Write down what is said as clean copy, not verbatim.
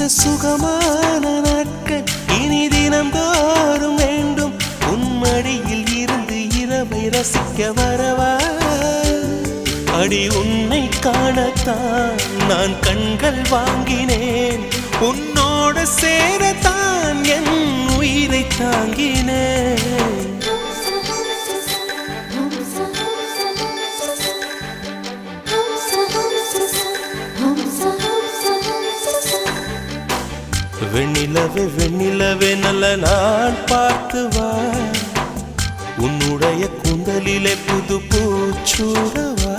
சுகமான நாட்கள் இனி தினந்தோறும் வேண்டும். உன்மடியில் இருந்து இரவை ரசிக்க வரவா? அடி உன்னை காணத்தான் நான் கண்கள் வாங்கினேன். உன்னோட சேரத்தான் என் உயிரை தாங்கினேன். வெண்ணிலவே வெண்ணிலவே நல்ல நான் பார்த்து வா. உன்னுடைய கூந்தலிலே புது பூச்சூடவா.